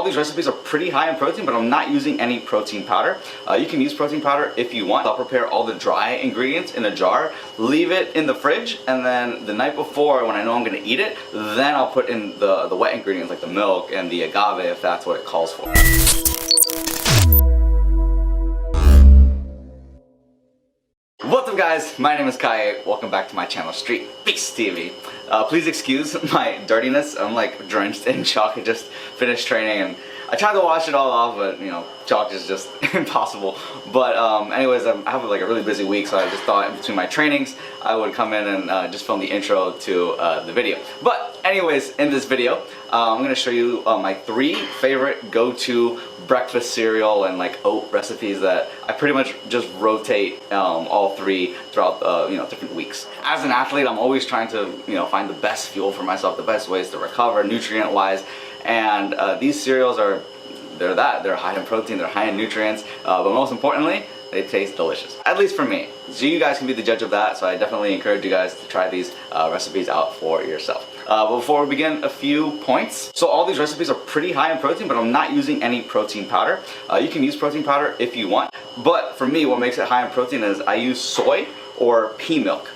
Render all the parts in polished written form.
these recipes are pretty high in protein, but I'm not using any protein powder. You can use protein powder if you want. I'll prepare all the dry ingredients in a jar, leave it in the fridge, and then the night before, when I know I'm gonna eat it, then I'll put in the wet ingredients like the milk and the agave if that's what it calls for. What's up guys, my name is Kai. Welcome back to my channel, Street Beast TV. Please excuse my dirtiness. I'm like drenched in chalk. I just finished training and I tried to wash it all off, but you know, chalk is just impossible. But anyways, I have like a really busy week, so I just thought in between my trainings I would come in and just film the intro to the video. But anyways, in this video, I'm going to show you my 3 favorite go-to breakfast cereal and like oat recipes that I pretty much just rotate all 3 throughout different weeks. As an athlete, I'm always trying to find the best fuel for myself, the best ways to recover nutrient wise, and these cereals they're high in protein, they're high in nutrients, but most importantly, they taste delicious, at least for me. So you guys can be the judge of that, so I definitely encourage you guys to try these recipes out for yourself. But before we begin, a few points. So all these recipes are pretty high in protein, but I'm not using any protein powder. You can use protein powder if you want, but for me, what makes it high in protein is I use soy or pea milk.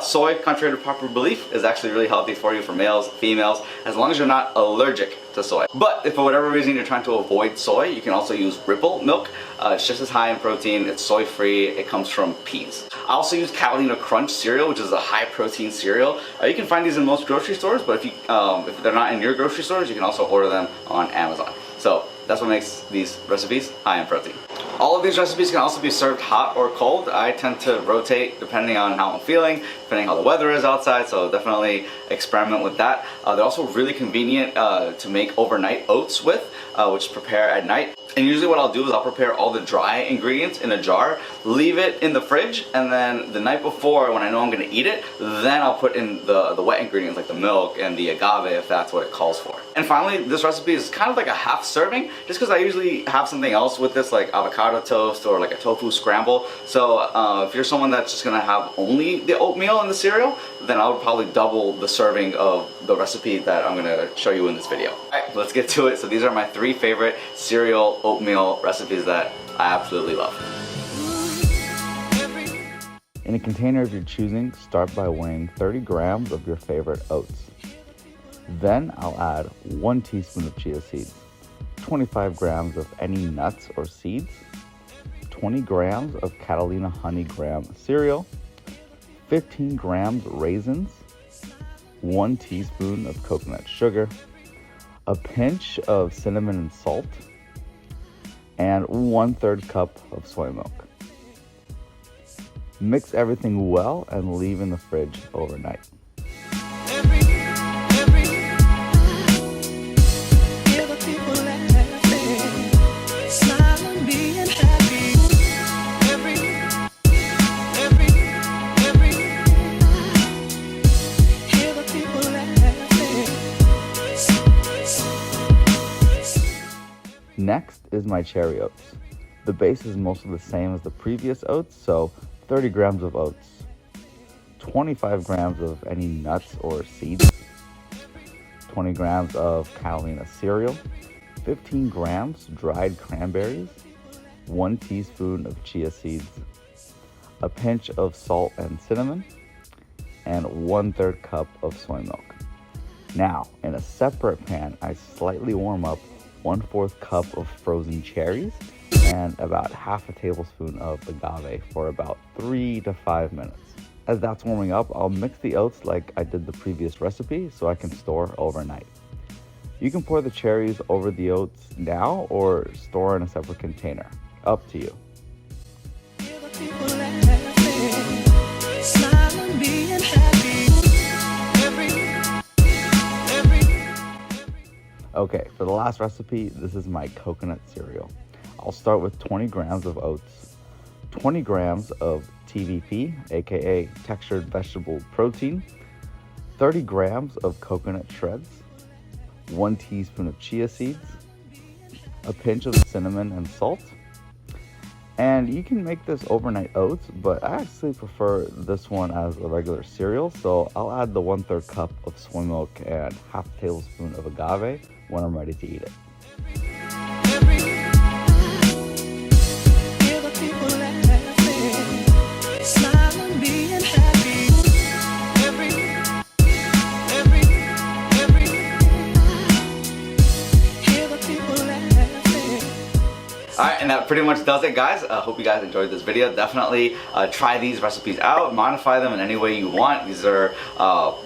Soy, contrary to popular belief, is actually really healthy for you, for males, females, as long as you're not allergic to soy. But if for whatever reason you're trying to avoid soy, you can also use Ripple milk. It's just as high in protein, it's soy free, it comes from peas. I also use Catalina Crunch cereal, which is a high protein cereal. You can find these in most grocery stores, but if they're not in your grocery stores, you can also order them on Amazon. So that's what makes these recipes high in protein. All of these recipes can also be served hot or cold. I tend to rotate depending on how I'm feeling, depending on how the weather is outside, so definitely experiment with that. They're also really convenient to make overnight oats with, which prepare at night. And usually what I'll do is I'll prepare all the dry ingredients in a jar, leave it in the fridge, and then the night before, when I know I'm gonna eat it, then I'll put in the wet ingredients like the milk and the agave if that's what it calls for. And finally, this recipe is kind of like a half serving, just because I usually have something else with this, like avocado toast or like a tofu scramble. So if you're someone that's just gonna have only the oatmeal in the cereal, then I would probably double the serving of the recipe that I'm gonna show you in this video. Alright, let's get to it. So these are my 3 favorite cereal oatmeal recipes that I absolutely love. In a container of your choosing, start by weighing 30 grams of your favorite oats. Then I'll add 1 teaspoon of chia seeds, 25 grams of any nuts or seeds, 20 grams of Catalina honey graham cereal, 15 grams raisins, 1 teaspoon of coconut sugar, a pinch of cinnamon and salt, and 1/3 cup of soy milk. Mix everything well and leave in the fridge overnight. Next is my cherry oats. The base is mostly the same as the previous oats, so 30 grams of oats, 25 grams of any nuts or seeds, 20 grams of Catalina Cereal, 15 grams dried cranberries, 1 teaspoon of chia seeds, a pinch of salt and cinnamon, and 1/3 cup of soy milk. Now, in a separate pan, I slightly warm up 1/4 cup of frozen cherries and about half a tablespoon of agave for about 3 to 5 minutes. As that's warming up, I'll mix the oats like I did the previous recipe so I can store overnight. You can pour the cherries over the oats now or store in a separate container. Up to you. Okay, for the last recipe, this is my coconut cereal. I'll start with 20 grams of oats, 20 grams of TBP, aka textured vegetable protein, 30 grams of coconut shreds, 1 teaspoon of chia seeds, a pinch of cinnamon and salt. And you can make this overnight oats, but I actually prefer this one as a regular cereal, so I'll add the 1/3 cup of soy milk and half a tablespoon of agave when I'm ready to eat it. and that pretty much does it, guys. I hope you guys enjoyed this video. Definitely try these recipes out, modify them in any way you want. These are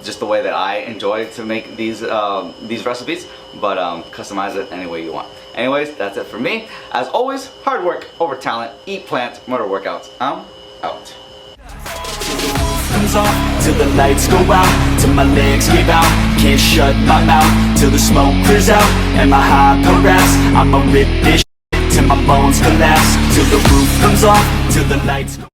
just the way that I enjoy to make these recipes, but customize it any way you want. Anyways, that's it for me. As always, hard work over talent, eat plants, motor workouts. I'm out. Comes off till the lights go out, till my legs give out, can't shut my mouth till the smoke clears out, and my high harass. I'ma rip this shit till my bones collapse, till the roof comes off, till the lights go